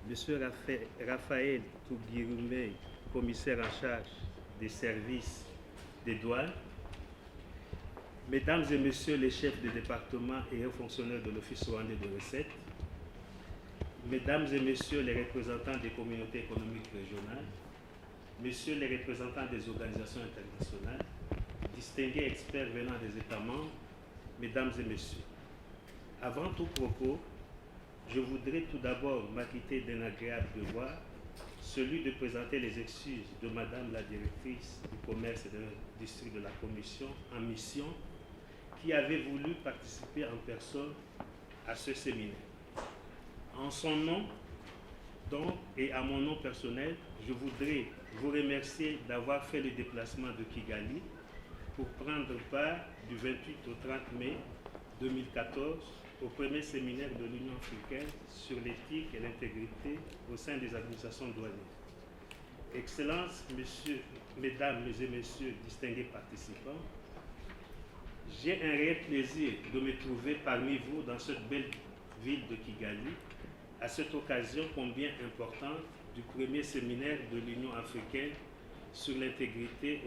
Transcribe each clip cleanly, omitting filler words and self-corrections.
Monsieur Raphaël Touguiroumé, commissaire en charge des services des douanes, Mesdames et Messieurs les chefs de département et hauts fonctionnaires de l'Office rwandais de recettes, Mesdames et Messieurs les représentants des communautés économiques régionales, Messieurs les représentants des organisations internationales, distingués experts venant des États membres, Mesdames et Messieurs, avant tout propos, je voudrais tout d'abord m'acquitter d'un agréable devoir, celui de présenter les excuses de Madame la directrice du commerce et de l'industrie de la Commission en mission, qui avait voulu participer en personne à ce séminaire. En son nom, donc, et à mon nom personnel, je voudrais vous remercier d'avoir fait le déplacement de Kigali pour prendre part du 28 au 30 mai 2014 au premier séminaire de l'Union africaine sur l'éthique et l'intégrité au sein des administrations douanières. Excellences, Mesdames et Messieurs, distingués participants, j'ai un réel plaisir de me trouver parmi vous dans cette belle ville de Kigali, à cette occasion combien importante du premier séminaire de l'Union africaine sur l'intégrité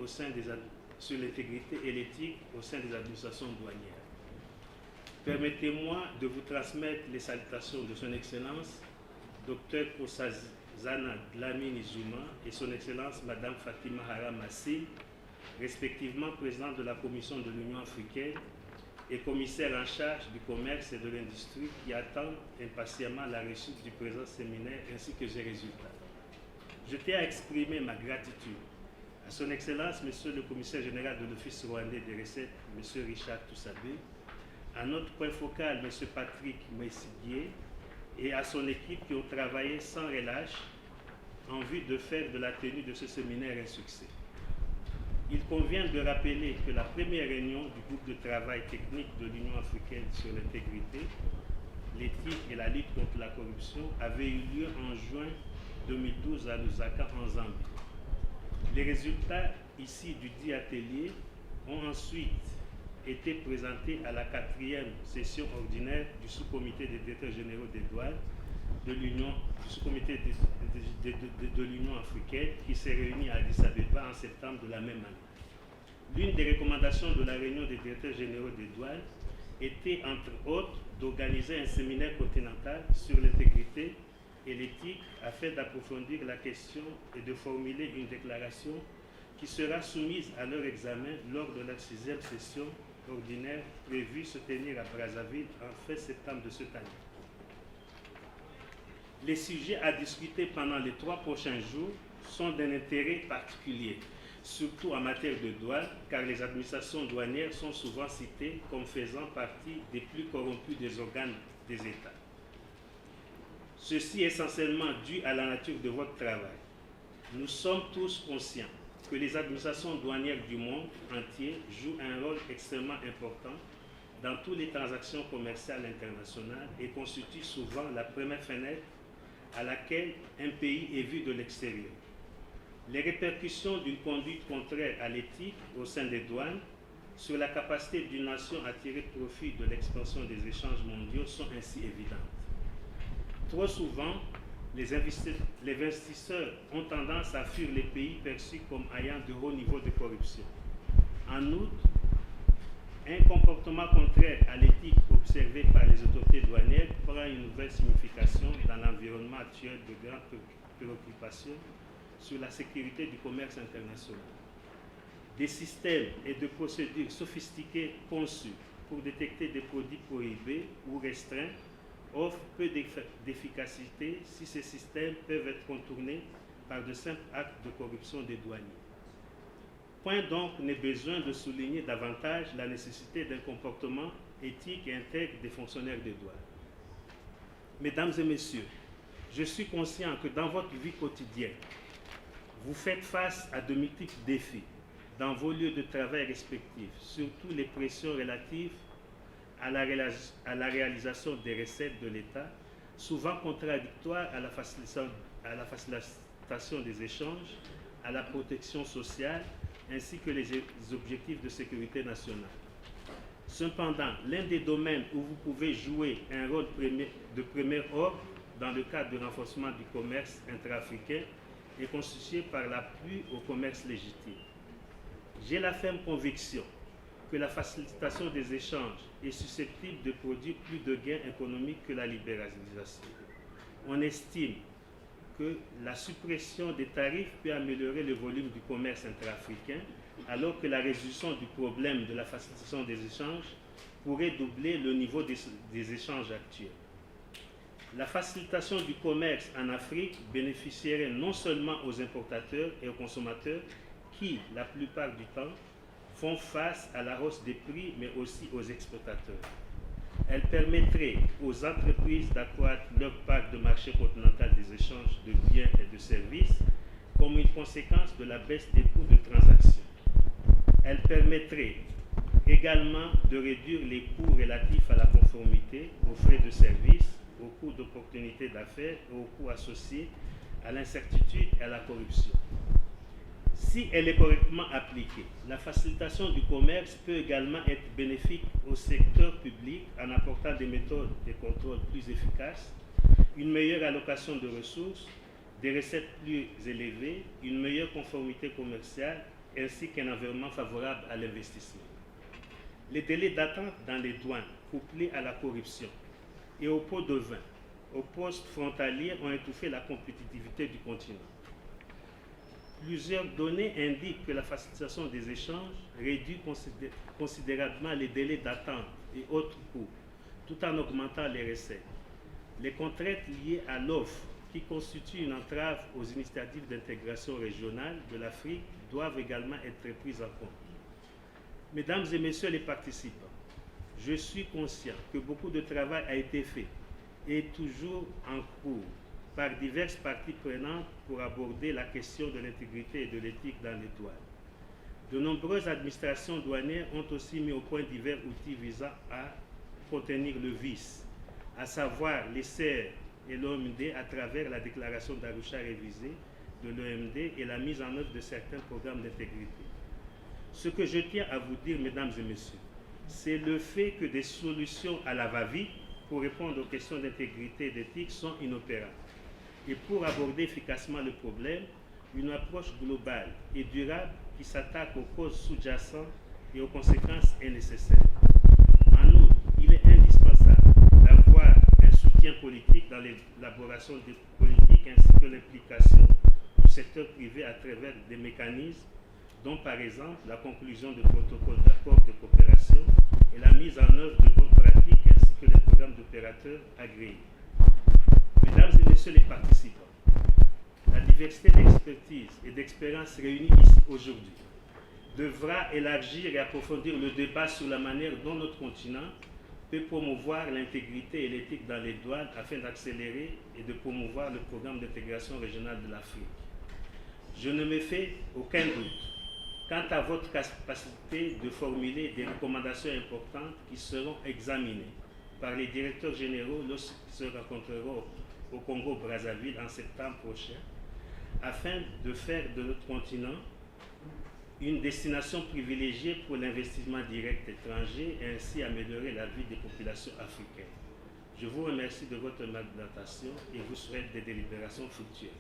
et l'éthique au sein des administrations douanières. Permettez-moi de vous transmettre les salutations de Son Excellence Dr Nkosazana Dlamini Zuma et Son Excellence Madame Fatima Hara Massi, respectivement présidente de la Commission de l'Union africaine et commissaire en charge du commerce et de l'industrie, qui attendent impatiemment la réussite du présent séminaire ainsi que ses résultats. Je tiens à exprimer ma gratitude à Son Excellence Monsieur le Commissaire général de l'Office rwandais des recettes, Monsieur Richard Toussabé, à notre point focal, M. Patrick Messidier, et à son équipe qui ont travaillé sans relâche en vue de faire de la tenue de ce séminaire un succès. Il convient de rappeler que la première réunion du groupe de travail technique de l'Union africaine sur l'intégrité, l'éthique et la lutte contre la corruption avait eu lieu en juin 2012 à Lusaka, en Zambie. Les résultats ici du dit atelier ont ensuite été présenté à la 4e session ordinaire du sous-comité des directeurs généraux des douanes de l'Union, du sous-comité de l'Union africaine qui s'est réuni à Addis Abeba en septembre de la même année. L'une des recommandations de la réunion des directeurs généraux des douanes était, entre autres, d'organiser un séminaire continental sur l'intégrité et l'éthique afin d'approfondir la question et de formuler une déclaration qui sera soumise à leur examen lors de la 6e session ordinaire prévue se tenir à Brazzaville en fin septembre de cette année. Les sujets à discuter pendant les 3 prochains jours sont d'un intérêt particulier, surtout en matière de douane, car les administrations douanières sont souvent citées comme faisant partie des plus corrompus des organes des États. Ceci est essentiellement dû à la nature de votre travail. Nous sommes tous conscients que les administrations douanières du monde entier jouent un rôle extrêmement important dans toutes les transactions commerciales internationales et constituent souvent la première fenêtre à laquelle un pays est vu de l'extérieur. Les répercussions d'une conduite contraire à l'éthique au sein des douanes sur la capacité d'une nation à tirer profit de l'expansion des échanges mondiaux sont ainsi évidentes. Trop souvent, les investisseurs ont tendance à fuir les pays perçus comme ayant de hauts niveaux de corruption. En outre, un comportement contraire à l'éthique observé par les autorités douanières prend une nouvelle signification dans l'environnement actuel de grandes préoccupations sur la sécurité du commerce international. Des systèmes et des procédures sophistiqués conçus pour détecter des produits prohibés ou restreints offrent peu d'efficacité si ces systèmes peuvent être contournés par de simples actes de corruption des douaniers. Point donc n'est besoin de souligner davantage la nécessité d'un comportement éthique et intègre des fonctionnaires des douanes. Mesdames et Messieurs, je suis conscient que dans votre vie quotidienne, vous faites face à de multiples défis dans vos lieux de travail respectifs, surtout les pressions relatives à la réalisation des recettes de l'État, souvent contradictoires à la facilitation des échanges, à la protection sociale, ainsi que les objectifs de sécurité nationale. Cependant, l'un des domaines où vous pouvez jouer un rôle de premier ordre dans le cadre du renforcement du commerce intra-africain est constitué par l'appui au commerce légitime. J'ai la ferme conviction que la facilitation des échanges est susceptible de produire plus de gains économiques que la libéralisation. On estime que la suppression des tarifs peut améliorer le volume du commerce intra-africain, alors que la résolution du problème de la facilitation des échanges pourrait doubler le niveau des échanges actuels. La facilitation du commerce en Afrique bénéficierait non seulement aux importateurs et aux consommateurs qui, la plupart du temps, font face à la hausse des prix, mais aussi aux exportateurs. Elle permettrait aux entreprises d'accroître leur part de marché continental des échanges de biens et de services comme une conséquence de la baisse des coûts de transaction. Elle permettrait également de réduire les coûts relatifs à la conformité, aux frais de service, aux coûts d'opportunité d'affaires et aux coûts associés à l'incertitude et à la corruption. Si elle est correctement appliquée, la facilitation du commerce peut également être bénéfique au secteur public en apportant des méthodes de contrôle plus efficaces, une meilleure allocation de ressources, des recettes plus élevées, une meilleure conformité commerciale ainsi qu'un environnement favorable à l'investissement. Les délais d'attente dans les douanes, couplés à la corruption et au pot de vin, aux postes frontaliers, ont étouffé la compétitivité du continent. Plusieurs données indiquent que la facilitation des échanges réduit considérablement les délais d'attente et autres coûts, tout en augmentant les recettes. Les contraintes liées à l'offre, qui constituent une entrave aux initiatives d'intégration régionale de l'Afrique, doivent également être prises en compte. Mesdames et messieurs les participants, je suis conscient que beaucoup de travail a été fait et est toujours en cours par diverses parties prenantes pour aborder la question de l'intégrité et de l'éthique dans les douanes. De nombreuses administrations douanières ont aussi mis au point divers outils visant à contenir le vice, à savoir les CER et l'OMD à travers la déclaration d'Arusha révisée de l'OMD et la mise en œuvre de certains programmes d'intégrité. Ce que je tiens à vous dire, mesdames et messieurs, c'est le fait que des solutions à la va-vite pour répondre aux questions d'intégrité et d'éthique sont inopérantes. Et pour aborder efficacement le problème, une approche globale et durable qui s'attaque aux causes sous-jacentes et aux conséquences est nécessaire. En outre, il est indispensable d'avoir un soutien politique dans l'élaboration des politiques ainsi que l'implication du secteur privé à travers des mécanismes dont par exemple la conclusion de protocoles d'accord de coopération et la mise en œuvre de bonnes pratiques ainsi que les programmes d'opérateurs agréés. Mesdames et messieurs les participants, la diversité d'expertise et d'expériences réunies ici aujourd'hui devra élargir et approfondir le débat sur la manière dont notre continent peut promouvoir l'intégrité et l'éthique dans les douanes afin d'accélérer et de promouvoir le programme d'intégration régionale de l'Afrique. Je ne me fais aucun doute quant à votre capacité de formuler des recommandations importantes qui seront examinées par les directeurs généraux lorsqu'ils se rencontreront au Congo-Brazzaville en septembre prochain, afin de faire de notre continent une destination privilégiée pour l'investissement direct étranger et ainsi améliorer la vie des populations africaines. Je vous remercie de votre attention et vous souhaite des délibérations fructueuses.